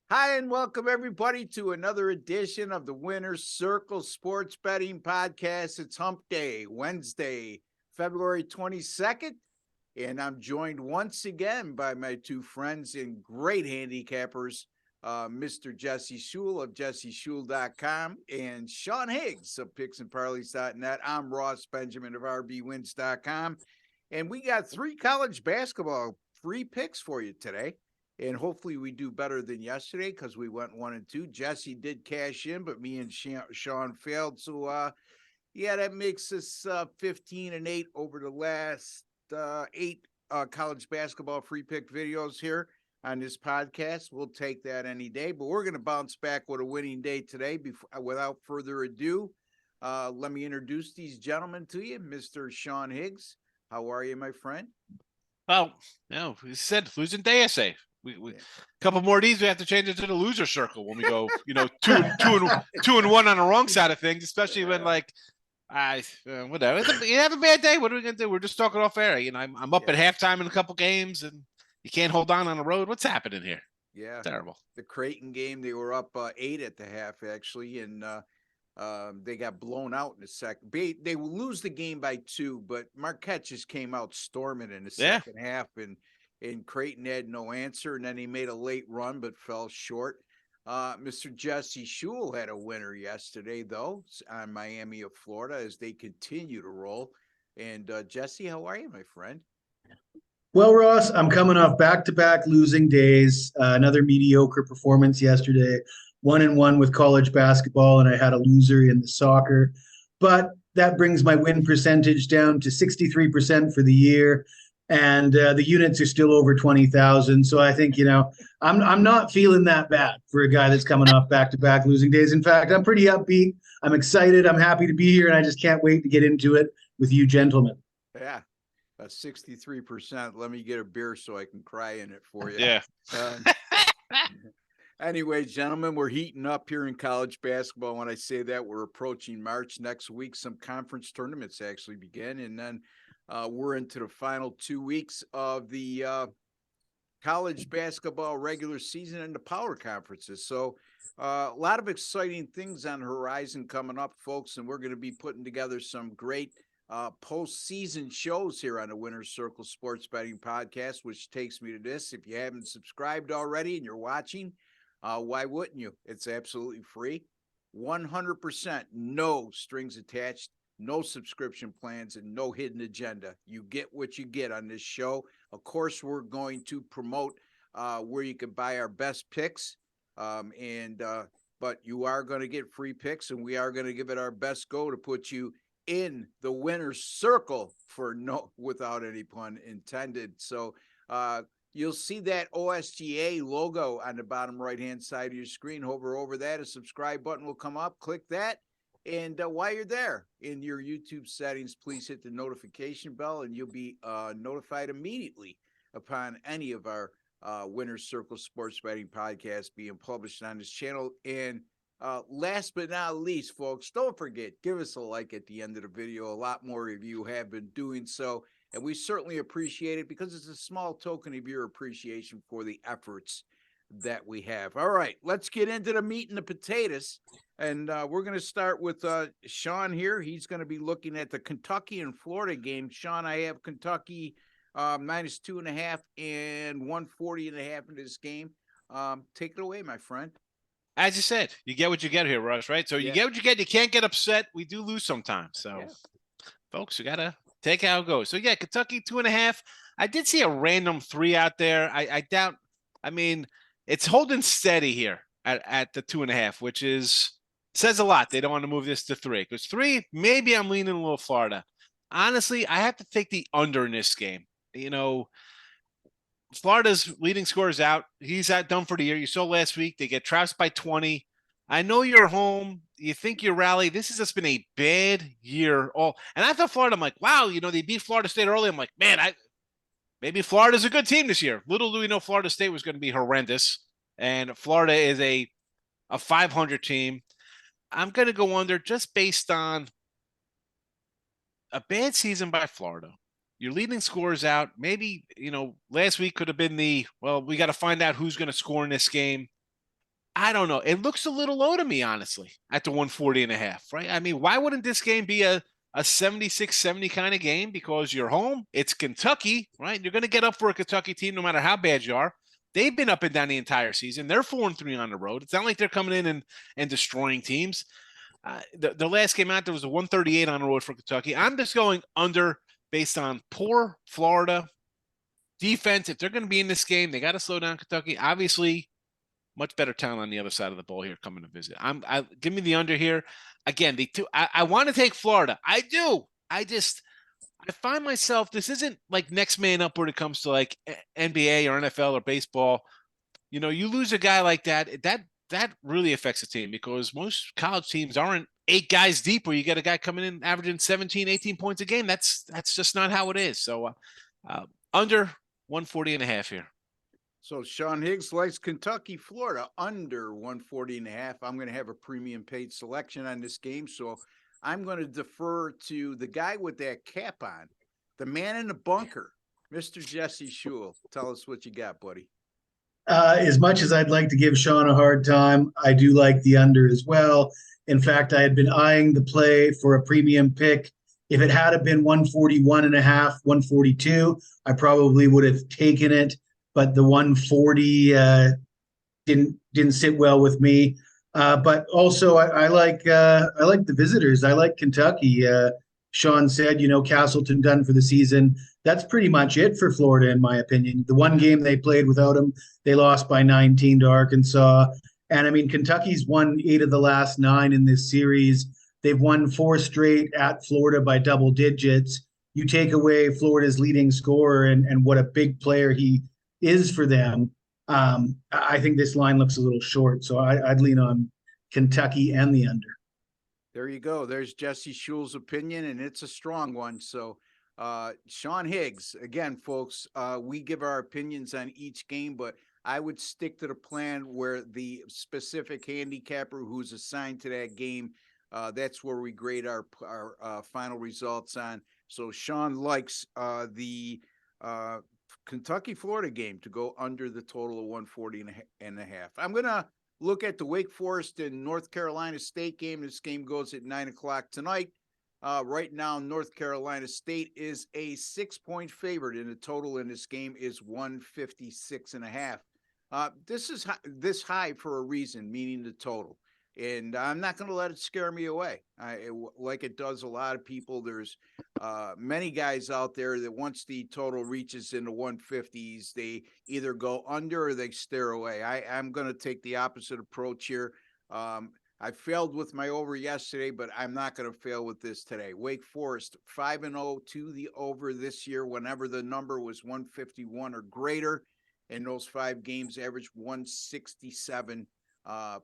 Hi, and welcome everybody to another edition of the Winner's Circle Sports Betting Podcast. It's Hump Day, Wednesday, February 22nd, and I'm joined once again by my two friends and great handicappers, Mr. Jesse Shule of jesseshule.com and Sean Higgs of picksandparleys.net. I'm Ross Benjamin of rbwins.com, and we got three college basketball free picks for you today. And hopefully we do better than yesterday because we went 1-2. Jesse did cash in, but me and Sean failed. So, that makes us 15-8 over the last 8 college basketball free pick videos here on this podcast. We'll take that any day, but we're going to bounce back with a winning day today. Without further ado, let me introduce these gentlemen to you. Mr. Sean Higgs, how are you, my friend? Well, we said losing day essay. We a couple more of these, we have to change it to the loser circle when we go, two and one on the wrong side of things, especially when whatever. You have a bad day. What are we gonna do? We're just talking off air. I'm up at halftime in a couple games, and you can't hold on the road. What's happening here? Yeah, terrible. The Creighton game, they were up 8 at the half actually, and they got blown out in the second. They will lose the game by 2, but Marquette just came out storming in the second half, and Creighton had no answer, and then he made a late run but fell short. Mr. Jesse Shule had a winner yesterday, though, on Miami of Florida as they continue to roll. And Jesse, how are you, my friend? Well, Ross, I'm coming off back-to-back losing days. Another mediocre performance yesterday. 1-1 with college basketball, and I had a loser in the soccer. But that brings my win percentage down to 63% for the year, and the units are still over 20,000. So I think I'm not feeling that bad for a guy that's coming off back-to-back losing days. In fact, I'm pretty upbeat. I'm excited. I'm happy to be here, and I just can't wait to get into it with you gentlemen. Yeah. 63%. Let me get a beer so I can cry in it for you. Yeah. Anyway, gentlemen, we're heating up here in college basketball. When I say that, we're approaching March next week. Some conference tournaments actually begin, and then we're into the final 2 weeks of the college basketball regular season and the power conferences. So a lot of exciting things on the horizon coming up, folks, and we're going to be putting together some great postseason shows here on the Winner's Circle Sports Betting Podcast, which takes me to this. If you haven't subscribed already and you're watching, why wouldn't you? It's absolutely free. 100%, no strings attached, no subscription plans, and no hidden agenda. You get what you get on this show. Of course, we're going to promote where you can buy our best picks, but you are going to get free picks, and we are going to give it our best go to put you in the winner's circle without any pun intended. So you'll see that OSGA logo on the bottom right-hand side of your screen. Hover over that, a subscribe button will come up. Click that. And while you're there in your YouTube settings, please hit the notification bell and you'll be notified immediately upon any of our Winner's Circle Sports Betting podcasts being published on this channel. And last but not least, folks, don't forget, give us a like at the end of the video. A lot more of you have been doing so, and we certainly appreciate it because it's a small token of your appreciation for the efforts that we have. All right, let's get into the meat and the potatoes, and we're going to start with Sean here. He's going to be looking at the Kentucky and Florida game. Sean, I have Kentucky minus 2.5 and 140.5 in this game. Take it away, my friend. As you said, you get what you get here, Russ, right? So you get what you get. You can't get upset. We do lose sometimes. So, folks, we got to take how it goes. So, Kentucky 2.5. I did see a random 3 out there. I doubt. I mean, it's holding steady here at the 2.5, which says a lot. They don't want to move this to 3. Because 3, maybe I'm leaning a little Florida. Honestly, I have to take the under in this game. Florida's leading scorer is out. He's out done for the year. You saw last week they get trounced by 20. I know you're home. You think you rally. This has just been a bad year. And I thought Florida, I'm like, wow, they beat Florida State early. I'm like, man, maybe Florida's a good team this year. Little do we know Florida State was going to be horrendous. And Florida is a 500 team. I'm going to go under just based on a bad season by Florida. Your leading scorers out. Maybe, last week could have been we got to find out who's going to score in this game. I don't know. It looks a little low to me, honestly, at the 140.5, right? I mean, why wouldn't this game be a 76-70 kind of game? Because you're home. It's Kentucky, right? You're going to get up for a Kentucky team no matter how bad you are. They've been up and down the entire season. They're 4-3 on the road. It's not like they're coming in and destroying teams. The last game out there was a 138 on the road for Kentucky. I'm just going under based on poor Florida defense. If they're going to be in this game, they got to slow down Kentucky. Obviously, much better talent on the other side of the ball here coming to visit. Give me the under here. Again, I want to take Florida. I do. I find myself, this isn't like next man up when it comes to like NBA or NFL or baseball. You know, you lose a guy like that really affects the team because most college teams aren't 8 guys deep where you get a guy coming in averaging 17, 18 points a game. That's just not how it is. So under 140.5 here. So Sean Higgs likes Kentucky, Florida under 140.5. I'm going to have a premium paid selection on this game. So I'm going to defer to the guy with that cap on, the man in the bunker, Mr. Jesse Shule. Tell us what you got, buddy. As much as I'd like to give Sean a hard time, I do like the under as well. In fact, I had been eyeing the play for a premium pick. If it had been 141.5, 142, I probably would have taken it. But the 140 didn't sit well with me. But also, I like the visitors. I like Kentucky. Sean said, Castleton done for the season. That's pretty much it for Florida, in my opinion. The one game they played without him, they lost by 19 to Arkansas. And I mean, Kentucky's won 8 of the last 9 in this series. They've won 4 straight at Florida by double digits. You take away Florida's leading scorer and what a big player he is for them. I think this line looks a little short, so I'd lean on Kentucky and the under. There you go. There's Jesse Shule's opinion, and it's a strong one. So Sean Higgs, again, folks, we give our opinions on each game, but I would stick to the plan where the specific handicapper who's assigned to that game, that's where we grade our final results on. So Sean likes the Kentucky Florida game to go under the total of 140.5. I'm going to look at the Wake Forest and North Carolina State game. This game goes at 9:00 tonight. Right now, North Carolina State is a 6-point favorite, and the total in this game is 156.5. This is this high for a reason, meaning the total. And I'm not going to let it scare me away. Like it does a lot of people. There's many guys out there that once the total reaches in the 150s, they either go under or they stare away. I'm going to take the opposite approach here. I failed with my over yesterday, but I'm not going to fail with this today. Wake Forest 5-0 to the over this year whenever the number was 151 or greater. And those 5 games averaged 167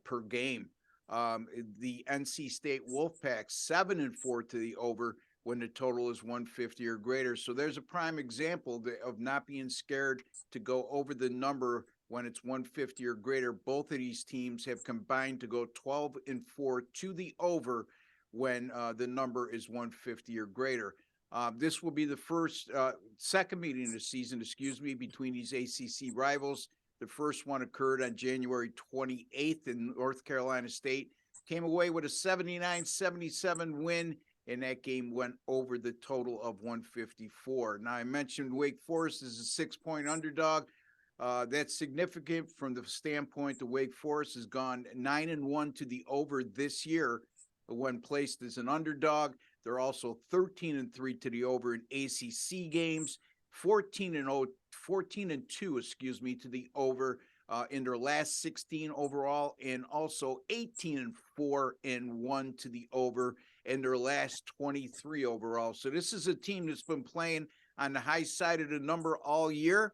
per game. The NC State Wolfpack 7-4 to the over when the total is 150 or greater. So there's a prime example of not being scared to go over the number when it's 150 or greater. Both of these teams have combined to go 12-4 to the over when the number is 150 or greater. This will be the second meeting of the season, between these ACC rivals. The first one occurred on January 28th in North Carolina State. Came away with a 79-77 win, and that game went over the total of 154. Now, I mentioned Wake Forest is a 6-point underdog. That's significant from the standpoint that Wake Forest has gone 9-1 to the over this year when placed as an underdog. They're also 13-3 to the over in ACC games. 14-2, to the over in their last 16 overall, and also 18-4-1 to the over in their last 23 overall. So this is a team that's been playing on the high side of the number all year.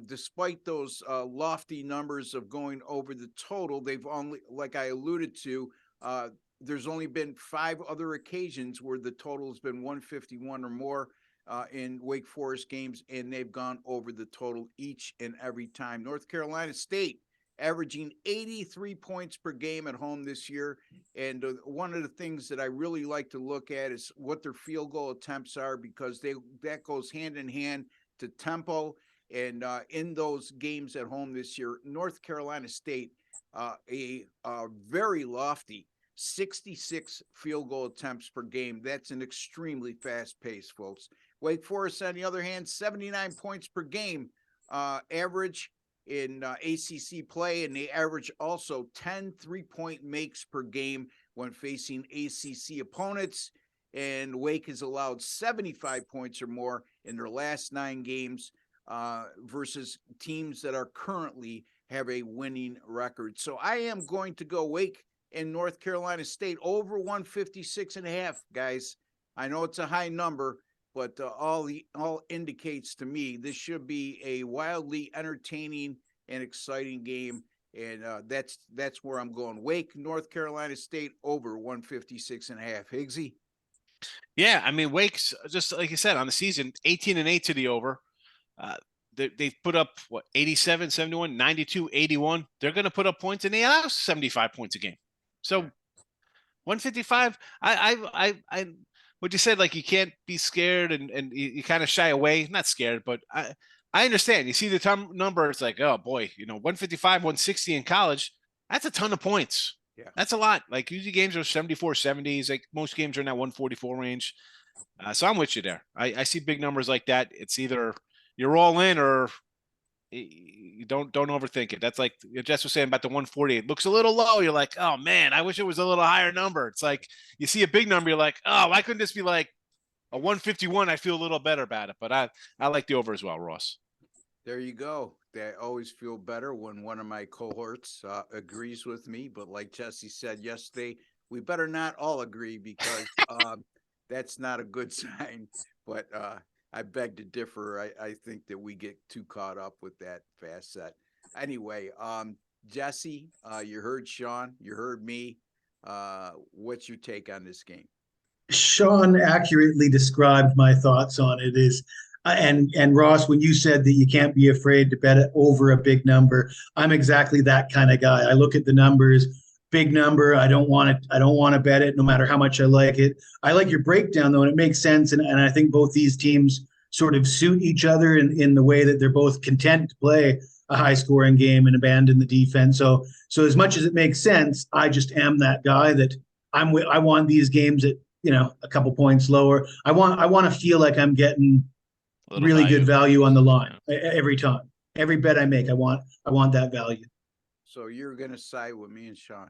Despite those lofty numbers of going over the total, they've only, like I alluded to, there's only been 5 other occasions where the total has been 151 or more in Wake Forest games, and they've gone over the total each and every time. North Carolina State averaging 83 points per game at home this year. And one of the things that I really like to look at is what their field goal attempts are, because that goes hand in hand to tempo. And in those games at home this year, North Carolina State a very lofty 66 field goal attempts per game. That's an extremely fast pace, folks. Wake Forest, on the other hand, 79 points per game average in ACC play, and they average also 10 3-point makes per game when facing ACC opponents. And Wake has allowed 75 points or more in their last 9 games versus teams that are currently have a winning record. So I am going to go Wake and North Carolina State over 156.5, guys. I know it's a high number, but all indicates to me this should be a wildly entertaining and exciting game. And that's where I'm going. Wake, North Carolina State over 156.5. Higgsy? Yeah, I mean, Wake's, just like you said, on the season, 18-8 to the over. They've put up, 87, 71, 92, 81. They're going to put up points, and they allow 75 points a game. So 155, I what you said, like, you can't be scared and you kind of shy away. Not scared, but I understand. You see the number, it's like, oh boy, 155, 160 in college, that's a ton of points. Yeah. That's a lot. Like, usually games are 74, 70s. Like, most games are in that 144 range. So I'm with you there. I see big numbers like that. It's either you're all in or you don't overthink it. That's like Jess was saying about the 140. It looks a little low. You're like, oh man, I wish it was a little higher number. It's like you see a big number, you're like, oh, why couldn't this be like a 151? I feel a little better about it. But I like the over as well, Ross. There you go. I always feel better when one of my cohorts agrees with me. But like Jesse said yesterday, we better not all agree because that's not a good sign. But I beg to differ. I think that we get too caught up with that fast set. Anyway, Jesse, you heard Sean, you heard me. What's your take on this game? Sean accurately described my thoughts on it. And Ross, when you said that you can't be afraid to bet it over a big number, I'm exactly that kind of guy. I look at the numbers, big number. I don't want to bet it no matter how much I like it. I like your breakdown though, and it makes sense. And I think both these teams sort of suit each other in the way that they're both content to play a high scoring game and abandon the defense. So as much as it makes sense, I just am that guy that I want these games at, a couple points lower. I want to feel like I'm getting really good value on the line every time. Every bet I make, I want that value. So you're going to side with me and Sean?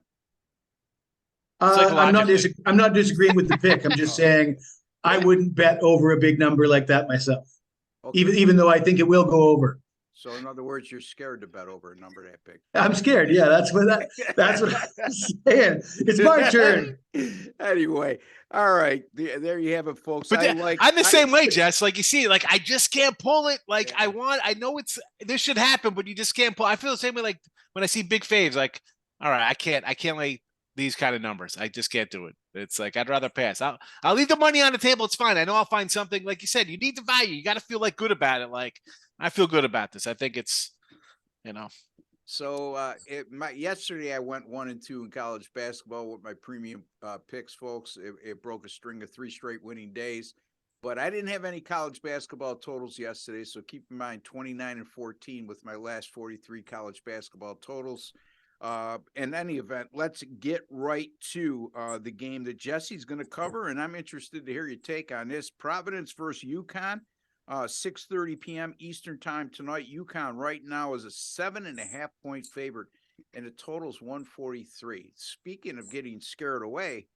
I'm not disagreeing with the pick. I'm just saying I wouldn't bet over a big number like that myself, okay. even though I think it will go over. So in other words, you're scared to bet over a number that big. I'm scared. Yeah, that's what I'm saying. It's my turn. Anyway, all right. There you have it, folks. But I'm the same way, Jess. Like, you see, like, I just can't pull it. Like, yeah. I know this should happen, but you just can't pull. I feel the same way. Like when I see big faves, like, all right, I can't lay these kind of numbers. I just can't do it. It's like, I'd rather pass. I'll leave the money on the table. It's fine. I know I'll find something. Like you said, you need the value. You got to feel like good about it. Like, I feel good about this. I think it's, So yesterday I went 1-2 in college basketball with my premium picks, folks. It broke a string of 3 straight winning days, but I didn't have any college basketball totals yesterday. So keep in mind 29-14 with my last 43 college basketball totals. In any event, let's get right to the game that Jesse's going to cover, and I'm interested to hear your take on this. Providence versus UConn. 6:30 p.m. Eastern time tonight. UConn right now is a 7.5-point favorite, and the total's 143. Speaking of getting scared away,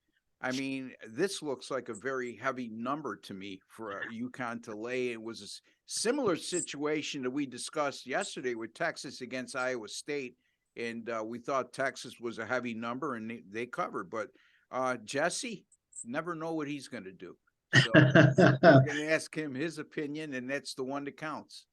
I mean, this looks like a very heavy number to me for UConn to lay. It was a similar situation that we discussed yesterday with Texas against Iowa State, and we thought Texas was a heavy number, and they covered. But Jesse, never know what he's going to do. So we're going to ask him his opinion, and that's the one that counts.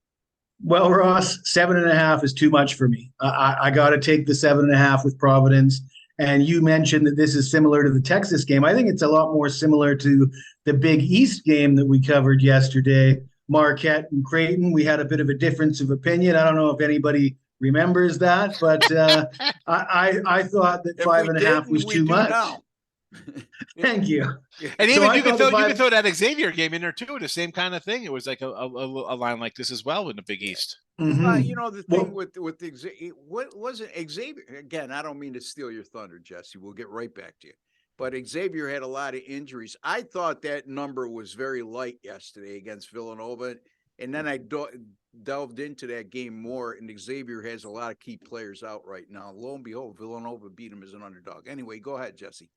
Well, Ross, 7.5 is too much for me. I got to take the 7.5 with Providence. And you mentioned that this is similar to the Texas game. I think it's a lot more similar to the Big East game that we covered yesterday. Marquette and Creighton, we had a bit of a difference of opinion. I don't know if anybody remembers that, but I thought that 5.5 was too much. Thank you. And So even I you thought can throw that Xavier game in there too. The same kind of thing. It was like a line like this as well in the Big East. Mm-hmm. The thing with what was it? Xavier, again, I don't mean to steal your thunder, Jesse. We'll get right back to you. But Xavier had a lot of injuries. I thought that number was very light yesterday against Villanova. And then I delved into that game more, and Xavier has a lot of key players out right now. Lo and behold, Villanova beat him as an underdog. Anyway, go ahead, Jesse.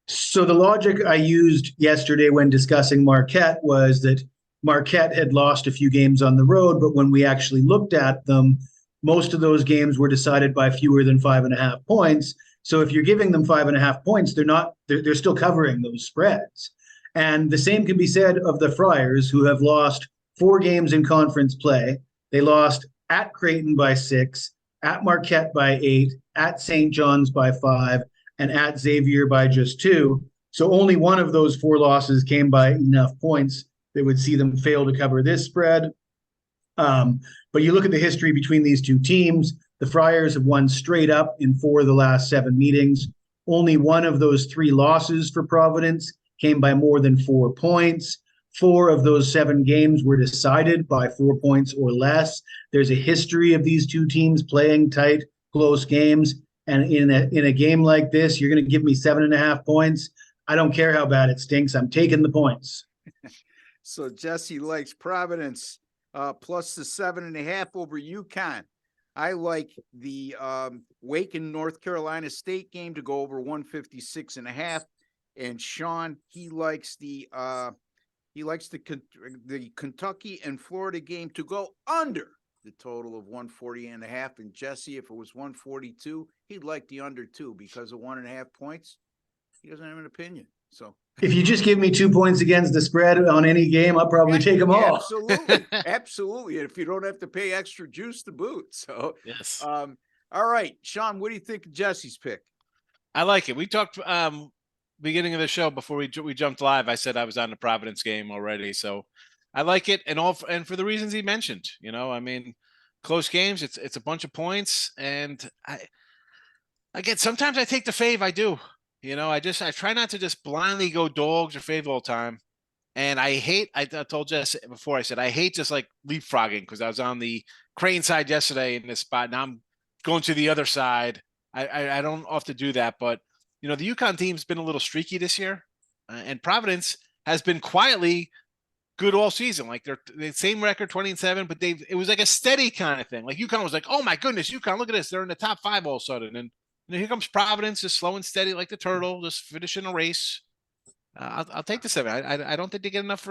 So the logic I used yesterday when discussing Marquette was that Marquette had lost a few games on the road, but when we actually looked at them, most of those games were decided by fewer than 5.5 points. So if you're giving them 5.5 points, they're still covering those spreads. And the same can be said of the Friars, who have lost 4 games in conference play. They lost at Creighton by 6, at Marquette by 8, at St. John's by 5, and at Xavier by just 2. So only one of those 4 losses came by enough points that would see them fail to cover this spread. But you look at the history between these two teams, the Friars have won straight up in 4 of the last 7 meetings. Only one of those 3 losses for Providence came by more than 4 points. 4 of those 7 games were decided by 4 points or less. There's a history of these two teams playing tight, close games. And in a game like this, you're going to give me 7.5 points. I don't care how bad it stinks. I'm taking the points. So Jesse likes Providence plus the 7.5 over UConn. I like the Wake and North Carolina State game to go over 156.5. And Sean, he likes the Kentucky and Florida game to go under the total of 140.5. And Jesse, if it was 142, he'd like the under too because of 1.5 points. He doesn't have an opinion. So if you just give me 2 points against the spread on any game, I'll probably take them all. Absolutely. Absolutely. And if you don't have to pay extra juice to boot. So, yes. All right, Sean, what do you think of Jesse's pick? I like it. We talked beginning of the show before we jumped live. I said I was on the Providence game already. So I like it. And for the reasons he mentioned, I mean, close games, it's a bunch of points. And sometimes I take the fave. I do. I try not to just blindly go dogs or fave all the time. And I told Jess before, I said, I hate just like leapfrogging because I was on the Crane side yesterday in this spot. Now I'm going to the other side. I don't often do that, but the UConn team's been a little streaky this year, and Providence has been quietly good all season. Like they're the same record, 20-7, but it was like a steady kind of thing. Like UConn was like, oh my goodness, UConn, look at this. They're in the top 5 all of a sudden. And here comes Providence, just slow and steady like the turtle, just finishing a race. I'll take the 7. I don't think they get enough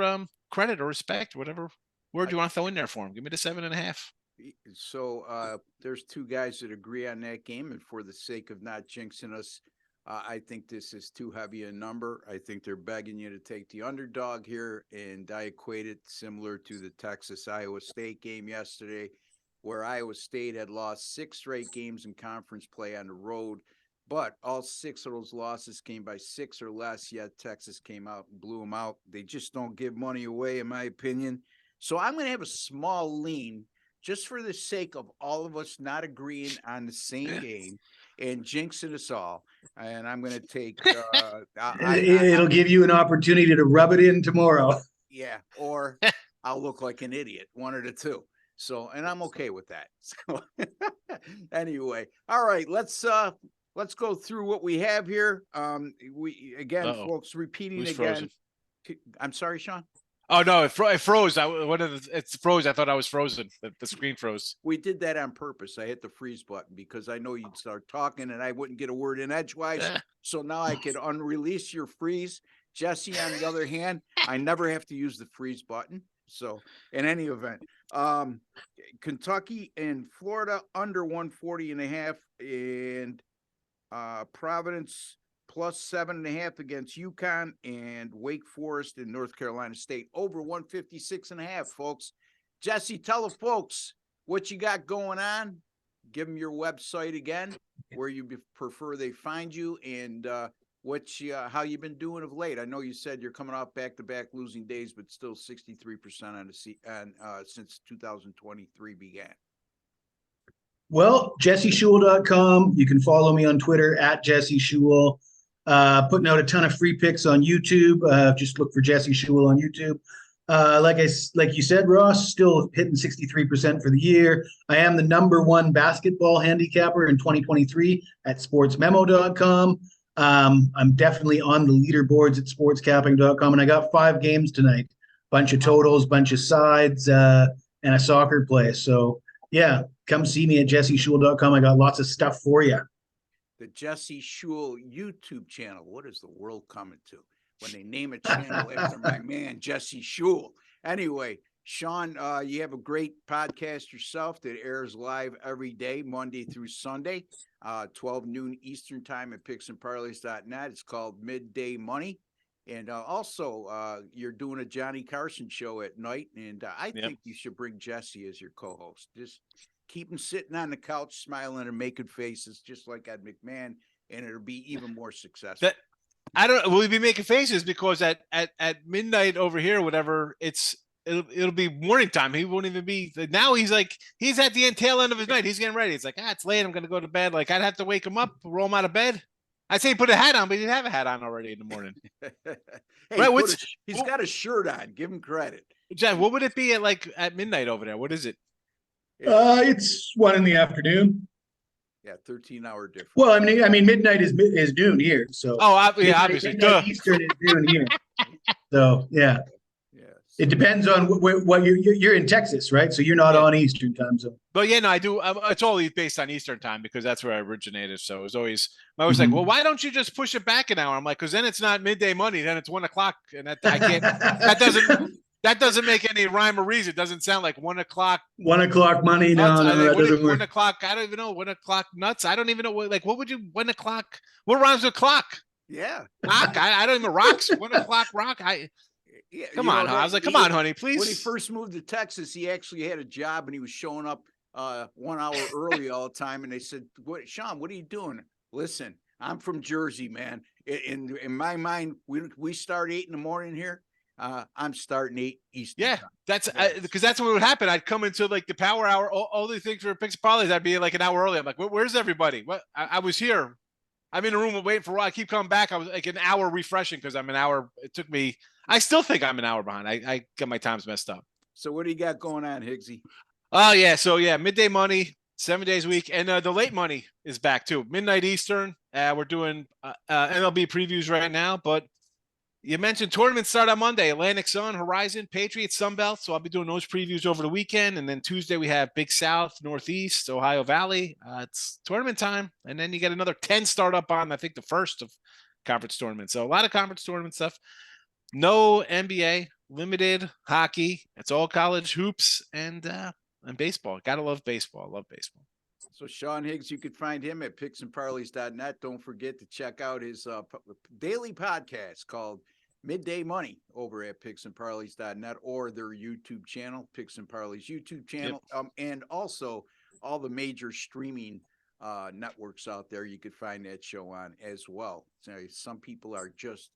credit or respect, whatever word you want to throw in there for them. Give me the 7.5. So there's 2 guys that agree on that game, and for the sake of not jinxing us, I think this is too heavy a number. I think they're begging you to take the underdog here, and I equate it similar to the Texas-Iowa State game yesterday, where Iowa State had lost 6 straight games in conference play on the road, but all 6 of those losses came by 6 or less, yet Texas came out and blew them out. They just don't give money away, in my opinion. So I'm going to have a small lean just for the sake of all of us not agreeing on the same game and jinxing us all. And I'm going to take it'll give you an opportunity to rub it in tomorrow. Yeah, or I'll look like an idiot, one of the 2. So, and I'm okay with that. So anyway, all right, let's go through what we have here. Folks, repeating Who's again. Frozen? I'm sorry, Sean. Oh no, it froze. It froze. I thought I was frozen. The screen froze. We did that on purpose. I hit the freeze button because I know you'd start talking and I wouldn't get a word in edgewise. So now I could unrelease your freeze. Jesse, on the other hand, I never have to use the freeze button. So in any event, Kentucky and Florida under 140.5, and Providence plus 7.5 against UConn, and Wake Forest and North Carolina State over 156.5, folks. Jesse, tell the folks what you got going on. Give them your website again, where you prefer they find you, and how you've been doing of late. I know you said you're coming off back-to-back losing days, but still 63% on since 2023 began. Well, jesseshule.com. You can follow me on Twitter at Jesse Shule. Putting out a ton of free picks on YouTube. Just look for Jesse Shule on YouTube. Like you said, Ross, still hitting 63% for the year. I am the #1 basketball handicapper in 2023 at sportsmemo.com. I'm definitely on the leaderboards at sportscapping.com, and I got 5 games tonight. Bunch of totals, bunch of sides, and a soccer play. So yeah, come see me at jesseshule.com. I got lots of stuff for you. The Jesse Shule YouTube channel. What is the world coming to when they name a channel after my man, Jesse Shule? Anyway, Sean, you have a great podcast yourself that airs live every day, Monday through Sunday, 12 noon Eastern time at picksandparlays.net. It's called Midday Money. And also, you're doing a Johnny Carson show at night. And I think you should bring Jesse as your co-host. Just keep him sitting on the couch, smiling and making faces, just like Ed McMahon, and it'll be even more successful. Will we be making faces because at midnight over here, whatever, it'll be morning time. He won't even be. Now he's at the tail end of his night. He's getting ready. It's like, it's late. I'm going to go to bed. Like, I'd have to wake him up, roll him out of bed. I'd say put a hat on, but he didn't have a hat on already in the morning. Hey, right, he's got a shirt on. Give him credit. John, what would it be at midnight over there? What is it? It's 1 p.m. Yeah, 13-hour difference. Well, I mean, midnight is noon here. So obviously, Eastern is noon here. So yeah. It depends on what you're in Texas, right? So you're not on Eastern time zone. But yeah, no, I do. It's all based on Eastern time because that's where I originated. So it was always, I was like, well, why don't you just push it back an hour? I'm like, because then it's not midday money, then it's 1 o'clock, and I can't. That doesn't make any rhyme or reason. It doesn't sound like 1 o'clock. 1 o'clock money. No, that doesn't work. 1 o'clock. I don't even know. 1 o'clock nuts. I don't even know what would you 1 o'clock? What rhymes with clock? Yeah. Rock. I don't even rocks. 1 o'clock rock. Come on, I was like, come on, honey, please. When he first moved to Texas, he actually had a job and he was showing up 1 hour early all the time. And they said, Sean, what are you doing? Listen, I'm from Jersey, man. In my mind, we start 8 a.m. here. I'm starting 8 Eastern. Yeah, that's because that's what would happen. I'd come into like the power hour. All the things for Picks and Parlays, I'd be like an hour early. I'm like, where's everybody? What? I was here. I'm in a room waiting for a while. I keep coming back. I was like an hour refreshing because I'm an hour. It took me. I still think I'm an hour behind. I get my times messed up. So what do you got going on, Higgsy? Oh yeah. So yeah, midday money, 7 days a week, and the late money is back too. Midnight Eastern. We're doing MLB previews right now, but you mentioned tournaments start on Monday. Atlantic Sun, Horizon, Patriots, Sunbelt. So I'll be doing those previews over the weekend, and then Tuesday we have Big South, Northeast, Ohio Valley. It's tournament time, and then you get another 10 start up on I think the first of conference tournaments. So a lot of conference tournament stuff. No NBA, limited hockey. It's all college hoops and baseball. Gotta love baseball. Love baseball. So Sean Higgs, you can find him at picksandparlays.net. Don't forget to check out his daily podcast called Midday Money over at picksandparlays.net or their YouTube channel, Picks and Parlays YouTube channel, and also all the major streaming networks out there. You could find that show on as well. So some people are just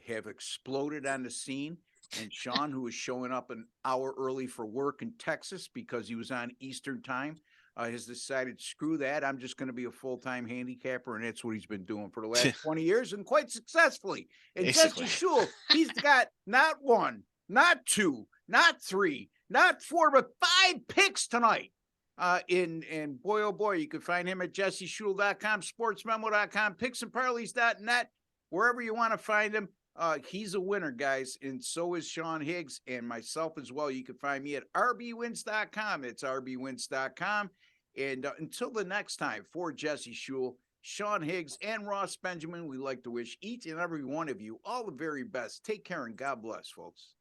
have exploded on the scene, and Sean, who is showing up an hour early for work in Texas because he was on Eastern time, has decided, screw that, I'm just going to be a full-time handicapper, and that's what he's been doing for the last 20 years, and quite successfully. And Jesse Shule, he's got not 1, not 2, not 3, not 4, but 5 picks tonight. And boy, oh boy, you can find him at jesseshule.com, sportsmemo.com, picksandparlays.net. Wherever you want to find him, he's a winner, guys, and so is Sean Higgs and myself as well. You can find me at rbwins.com. It's rbwins.com. And until the next time, for Jesse Shule, Sean Higgs, and Ross Benjamin, we'd like to wish each and every one of you all the very best. Take care and God bless, folks.